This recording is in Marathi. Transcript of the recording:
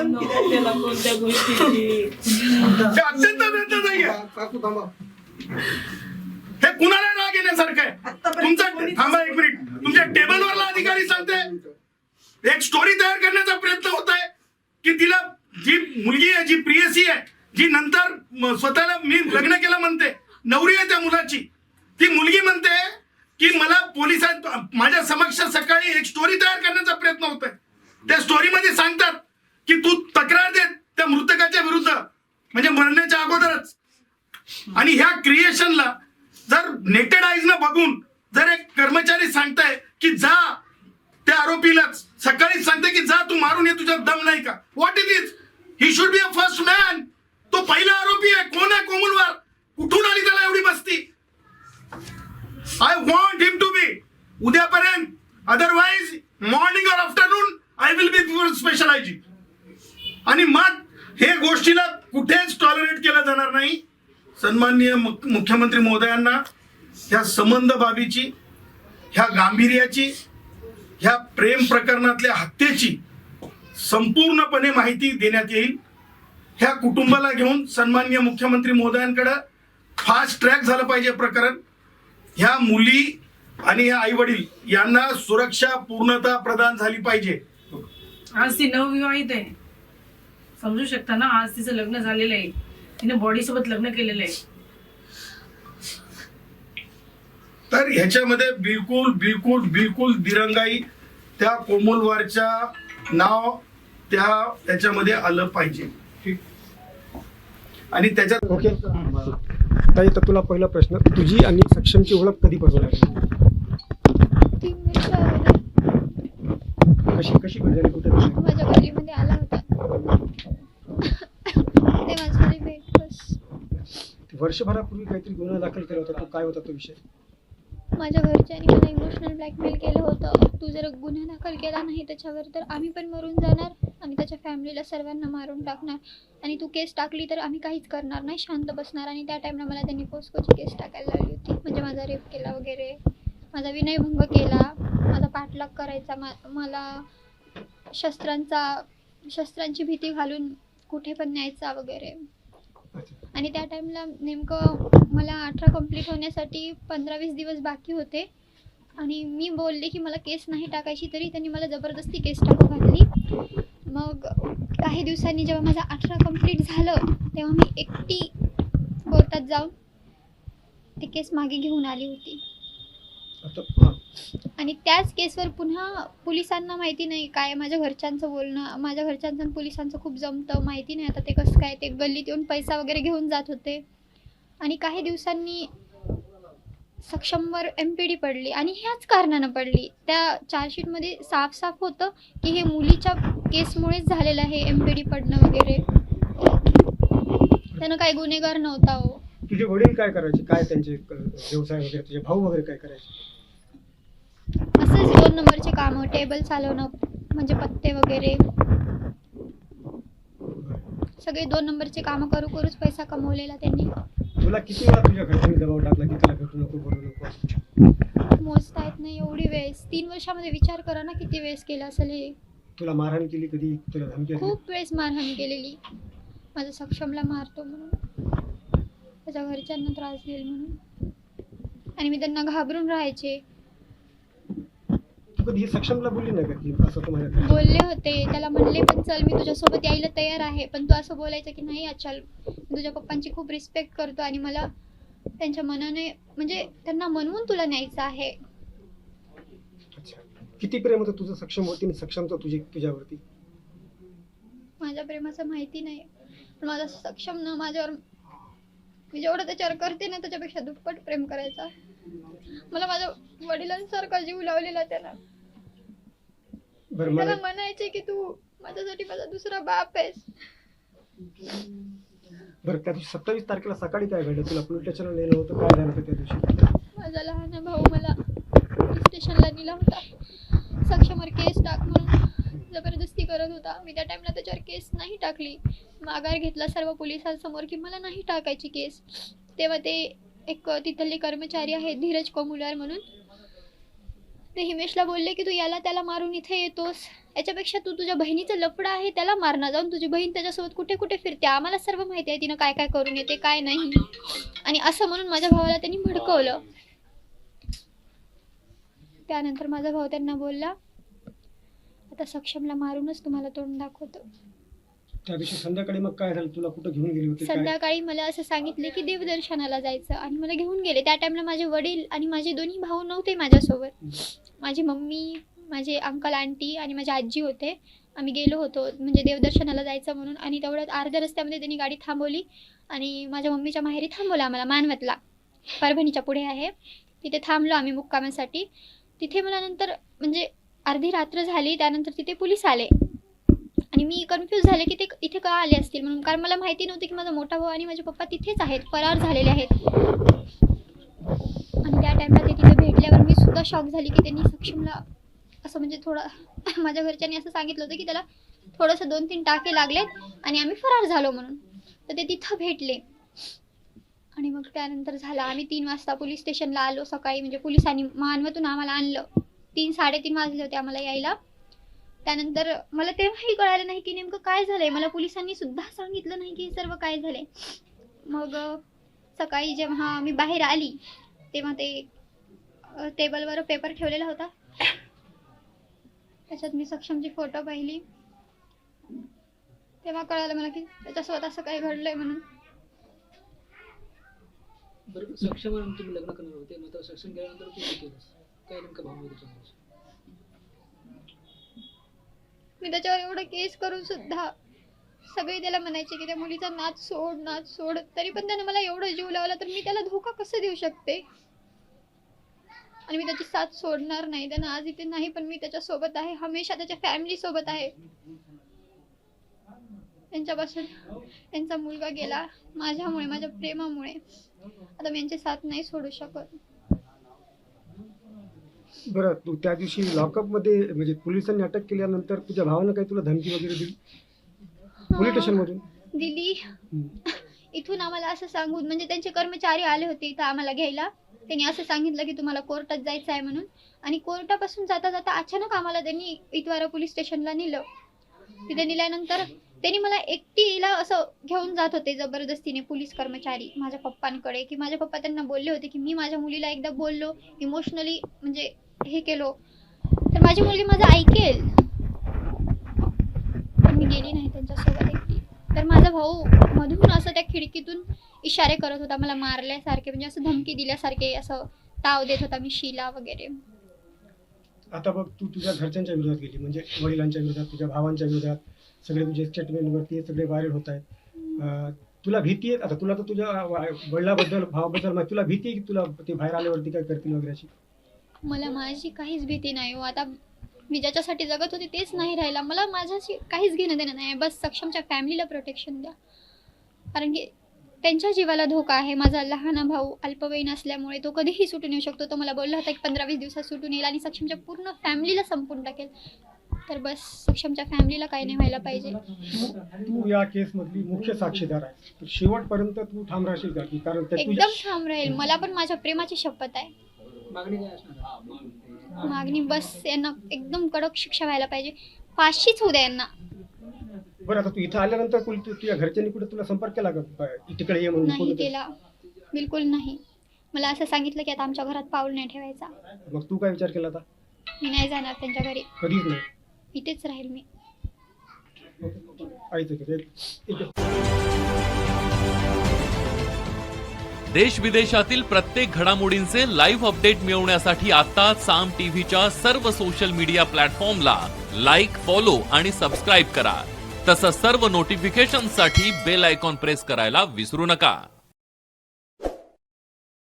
नको त्याला कोणत्या गोष्टीची. हे अत्यंत वेदनादायी आहे. हे कुणाला राग येण्यासारखं आहे. तुमचा थांबा एक मिनिट. तुमच्या टेबलवरला अधिकारी सांगते एक स्टोरी तयार करण्याचा प्रयत्न होत आहे की तिला जी मुलगी आहे, जी प्रियसी आहे, जी नंतर स्वतःला मी लग्न केलं म्हणते, नवरी आहे त्या मुलाची, ती मुलगी म्हणते की मला पोलिसांत माझ्या समक्ष सकाळी एक स्टोरी तयार करण्याचा प्रयत्न होत आहे. त्या स्टोरीमध्ये सांगतात की तू तक्रार दे त्या मृतकाच्या विरुद्ध, म्हणजे मरण्याच्या अगोदरच. आणि ह्या क्रिएशनला जर नेटेड आईजनं बघून जर एक कर्मचारी सांगताय की जा त्या आरोपीला सकाळी सांगते की जा तू मारून ये, तुझ्यात दम नाही का? What it is? He should be a first man. तो पहिला आरोपी आहे. कोण आहे कोमलवार? कुठून आली त्याला एवढी मस्ती? I want him to be उद्यापर्यंत, अदरवाइज मॉर्निंग और afternoon I will be special IG. आणि मग हे गोष्टीला कुठेच टॉलरेट केलं जाणार नाही. सन्माननीय मुख्यमंत्री महोदयांना ह्या संबंध बाबीची, ह्या गांभीर्याची, ह्या प्रेम प्रकरणातल्या हत्येची संपूर्णपणे माहिती देण्यात येईल. ह्या कुटुंबाला घेऊन सन्माननीय मुख्यमंत्री महोदयांकडे फास्ट ट्रॅक झालं पाहिजे प्रकरण. ह्या मुली आणि ह्या आई वडील यांना सुरक्षा पूर्णतः प्रदान झाली पाहिजे. आज ती नवविवाहित आहे, समजू शकता ना. आज तिचं लग्न झालेलं आहे, तिने बॉडी सोबत लग्न केलेलं आहे. तर ह्याच्यामध्ये बिलकुल बिलकुल बिलकुल दिरंगाई त्या कोमलवारच्या नाव त्याच्यामध्ये आलं पाहिजे. आणि त्याच्यात ओके ताई, तर तुला पहिला प्रश्न, तुझी आणि सक्षमची ओळख कधीपासून आहे? 3 वर्ष अगोदर कशी कशी घडली, कुठे झाली? माझ्या गल्लीमध्ये आला होता. ते माझ्यासाठी भेट बस. वर्षभरापूर्वी काहीतरी गुन्हा दाखल केला होता, तो काय होता तो विषय? माझ्या घरच्यांनी मला इमोशनल ब्लॅकमेल केलं होतं. तू जर गुन्हा दाखल केला नाही त्याच्यावर तर आम्ही पण मरून जाणार आणि त्याच्या फॅमिलीला सर्वांना मारून टाकणार, आणि तू केस टाकली तर आम्ही काहीच करणार नाही, शांत बसणार. आणि त्या टाईमला मला त्यांनी पोस्कोची केस टाकायला लावली होती. म्हणजे माझा रेप केला वगैरे, माझा विनयभंग केला, माझा पाठलाग करायचा, मला शस्त्रांची भीती घालून कुठे पण न्यायचा वगैरे. आणि त्या टाईमला नेमकं मला 18 कंप्लीट होण्यासाठी 15-20 दिवस बाकी होते. आणि मी बोलले की मला केस नाही टाकायची, तरी त्यांनी मला जबरदस्ती केस टाकू घातली. मग काही दिवसांनी जेव्हा माझा 18 कंप्लीट झालं तेव्हा मी एकटी कोर्टात जाऊन ते केस मागे घेऊन आली होती. आणि त्याच केसवर पुन्हा पोलिसांना माहिती नाही काय, माझ्या घरच्यांचं बोलणं, माझ्या घरच्यांचं आणि पोलिसांचं खूप जमतं, माहिती नाही आता ते कसं काय. ते गल्लीत येऊन पैसा वगैरे घेऊन जात होते. आणि काही दिवसांनी सक्षमवर MPD पडली, आणि ह्याच कारणानं पडली. त्या चार्जशीटमध्ये साफ होतं की हे मुलीच्या केसमुळेच झालेलं आहे MPD पडणं वगैरे. त्यानं काही गुन्हेगार नव्हता. हो, तुझे वडील काय करायचे, काय त्यांचे व्यवसाय वगैरे, तुझे भाऊ वगैरे काय करायचे? असंच 2 नंबरचे कामं, टेबल चालवणं, म्हणजे पत्ते वगैरे, सगळे 2 नंबरचे कामं करूच पैसा कमवलेला त्यांनी. तुला किती वेळा तुझ्या घरच्यांनी दबाव टाकला की त्याला भेटू नको, बोलू नको? मोजता येत नाही एवढी वेळेस. 3 वर्षामध्ये विचार करा ना किती वेळेस केलं असेल हे. तुला मारहाण केली कधी? तुला धमकी दिली? खूप वेळेस मारहाण केलेली. माझ्या सक्षमला मारतो म्हणून, त्याच्या घरच्यांना त्रास देईल म्हणून, आणि मी त्यांना घाबरून राहायचे. तू कधी हे सक्षमला बोलली नाही का की असं तुम्हाला? बोलले होते, त्याला म्हणले पण चल मी तुझ्यासोबत यायला तयार आहे, पण तू असं बोलायचं की नाही चल, तुझ्या पप्पांची खूप रिस्पेक्ट करतो आणि मला त्यांच्या मनाने, म्हणजे त्यांना म्हणून तुला न्यायचं आहे. अच्छा, किती प्रेम होतं तुझं सक्षम होती आणि सक्षमचं तुझ्यावरती? माझ्या प्रेमाचं माहिती नाही, पण माझा सक्षम ना माझ्यावर, मी जेवढं त्याच्यावर करते ना त्याच्यापेक्षा दुप्पट प्रेम करायचा. मला माझ्या वडिलांसारखा जीव लावलेला त्याला. त्याला म्हणायचे की तू माझ्यासाठी माझा दुसरा बाप आहेस. बरं, त्या दिवशी 27 तारखेला सकाळी काय घडलं? तुला पोलीस स्टेशनला नेलं होतं, काय झालं त्या दिवशी? माझा लहान भाऊ मला पोलीस स्टेशनला नेला होता. सक्षमवर केस टाक म्हणून जबरदस्ती करत होता. मी त्या टाइमला त्याच्यावर केस नाही टाकली, माघार घेतला सर्व पोलिसांसमोर की मला नाही टाकायची केस. तेव्हा ते एक तिथले कर्मचारी आहे धीरज कोमुलार म्हणून, ते हिमेशला बोलले की तू याला त्याला मारून इथे येतोस, याच्यापेक्षा तू तुझ्या बहिणीचं लफडं आहे त्याला मार ना जाऊन, तुझी बहीण त्याच्यासोबत कुठे कुठे फिरते, आम्हाला सर्व माहिती आहे तिनं काय काय करून येते काय नाही. आणि असं म्हणून माझ्या भावाला त्यांनी भडकवलं. त्यानंतर माझा भाऊ त्यांना बोलला, आता सक्षमला मारूनच तुम्हाला तोंड दाखवतो. त्या दिवशी संध्याकाळी मग काय झालं, तुला कुठं घेऊन गेली होती काय? संध्याकाळी मला असं सांगितले की देवदर्शनाला जायचं आणि मला घेऊन गेले. त्या टाइमला माझे वडील आणि माझे दोन्ही भाऊ नव्हते माझ्यासोबत. माझी मम्मी, माझे अंकल आंटी आणि माझी आजी होते. आम्ही गेलो होतो म्हणजे देवदर्शनाला जायचं म्हणून. आणि तेवढ्यात अर्ध्या रस्त्यामध्ये त्यांनी गाडी थांबवली आणि माझ्या मम्मीच्या माहेरी थांबवलं आम्हाला, मानवतला, परभणीच्या पुढे आहे तिथे थांबलो आम्ही मुक्कामासाठी. तिथे मला नंतर म्हणजे अर्धी रात्र झाली, त्यानंतर तिथे पोलीस आले आणि मी कन्फ्यूज झाले की ते इथे का आले असतील म्हणून, कारण मला माहिती नव्हतं की माझा मोठा भाऊ आणि माझे पप्पा तिथेच आहेत, फरार झालेले आहेत. आणि त्या टाईमला ते तिथे भेटल्यावर मी सुद्धा शॉक झाली की त्यांनी सक्षमला असं म्हणजे थोडं माझ्या घरच्यांनी असं सांगितलं होतं की त्याला थोडंसं 2-3 टाके लागलेत आणि आम्ही फरार झालो म्हणून. तर ते तिथं भेटले आणि मग त्यानंतर झालं आम्ही 3 वाजता पोलीस स्टेशनला आलो सकाळी. म्हणजे पोलिसांनी मानवतून आम्हाला आणलं. 3-3:30 वाजले होते आम्हाला यायला. त्यानंतर मला तेव्हाही कळालं नाही की नेमकं काय झालंय. मला पोलिसांनी सुद्धा सांगितलं नाही की सर्व काय झालंय. मग सकाळी जेव्हा मी बाहेर आली तेव्हा ते टेबलवर पेपर ठेवलेला होता, त्याच्यात मी सक्षमची फोटो पाहिली. तेव्हा कळालं मला की त्याच्यासोबत असं काय घडलंय म्हणून. बरं, सक्षम तुम्ही लग्न करणार होते, मग सक्षम गेल्यानंतर तू काय केलंस, काय नेमकं भाव होतं त्याच्यामध्ये? मी त्याच्यावर एवढं केस करून सुद्धा सगळे त्याला म्हणायचे की त्या मुलीचा नाच सोड, नाच सोड, तरी पण त्यानं मला एवढं जीव लावला तर मी त्याला धोका कसं देऊ शकते. आणि मी त्याची साथ सोडणार नाही. त्यानं आज इथे नाही पण मी त्याच्या सोबत आहे, हमेशा त्याच्या फॅमिली सोबत आहे. त्यांच्यापासून त्यांचा मुलगा गेला माझ्यामुळे, माझ्या प्रेमामुळे. आता मी यांची साथ नाही सोडू शकत. बरं, तू त्या दिवशी लॉकअप मध्ये म्हणजे पोलिसांनी अटक केल्यानंतर तुझ्या भावानं काही तुला धमकी वगैरे दिली पोलीस स्टेशन मधून? दिली. इथून आम्हाला असं सांगून म्हणजे त्यांचे कर्मचारी आले होते इथं आम्हाला घ्यायला. त्यांनी असं सांगितलं की तुम्हाला कोर्टात जायचं आहे म्हणून. आणि कोर्टापासून जाता जाता अचानक आम्हाला त्यांनी इतवारा पोलीस स्टेशनला नेलं. तिथे नेल्यानंतर त्यांनी मला एकटीला असं घेऊन जात होते जबरदस्तीने पोलीस कर्मचारी माझ्या पप्पांकडे. की माझे पप्पा त्यांना बोलले होते की मी माझ्या मुलीला एकदा बोललो, इमोशनली म्हणजे हे केलो तर माझी मुलगी माझं ऐकेल. पण मी गेली नाही त्यांच्यासोबत एकटी. तर माझा भाऊ मधून असं त्या खिडकीतून इशारे करत होता मला मारल्यासारखे, म्हणजे असं धमकी दिल्यासारखे, असं ताव देत होता मी शीला वगैरे. आता बघ, तू तुझ्या घरच्यांच्या विरोधात गेली, म्हणजे वडिलांच्या विरोधात, तुझ्या भावांच्या विरोधात. सगळे तुझे स्टेटमेंटवरती सगळे व्हायरल होत आहेत. तुला भीती आहे आता, तुला तर तुझ्या वडिलाबद्दल, भावाबद्दल माहिती, तुला भीती आहे की तुला ते बाहेर आल्यावरती काय करतील वगैरे अशी? मला माझी काहीच भीती नाही हो. आता मी ज्याच्यासाठी जगत होते तेच नाही राहिला. मला माझ्याशी काहीच घेणं देणं नाही. बस सक्षमच्या फॅमिलीला प्रोटेक्शन द्या, कारण की त्यांच्या जीवाला धोका आहे. माझा लहान भाऊ अल्पवयीन असल्यामुळे तो कधीही सुटून येऊ शकतो. तो मला बोलला होता की 15-20 दिवसात सुटून येईल आणि सक्षमच्या पूर्ण फॅमिलीला संपून टाकेल. तर बस सक्षमच्या फॅमिलीला काही नाही व्हायला पाहिजे. तू या केस मधली मुख्य साक्षीदार आहे, तर शेवटपर्यंत तू ठाम राहशील का? की कारण ते एकदम ठाम राहील. मला पण माझ्या प्रेमाची शपथ आहे. मागणी काय असणार? मागणी बस यांना एकदम कडक शिक्षा व्हायला पाहिजे, फाशीच होऊ द्या यांना. बरं, आता तू इथं आल्यानंतर तुझ्या घरच्यांनी कुठे तुला संपर्क केला का तिकडे ये म्हणून? नाही केला, बिलकुल नाही. मला असं सांगितलं की आता आमच्या घरात पाऊल नाही ठेवायचा. मग तू काय विचार केला आता? मी नाही जाणार त्यांच्या घरी, कधीच नाही. इथेच राहील मी. देश विदेशातील प्रत्येक घडामोडींचे लाईव्ह अपडेट मिळवण्यासाठी आता साम टीव्हीच्या सर्व सोशल मीडिया प्लॅटफॉर्मला लाईक, फॉलो आणि सबस्क्राईब करा. तसंच सर्व नोटिफिकेशनसाठी बेल आयकॉन प्रेस करायला विसरू नका.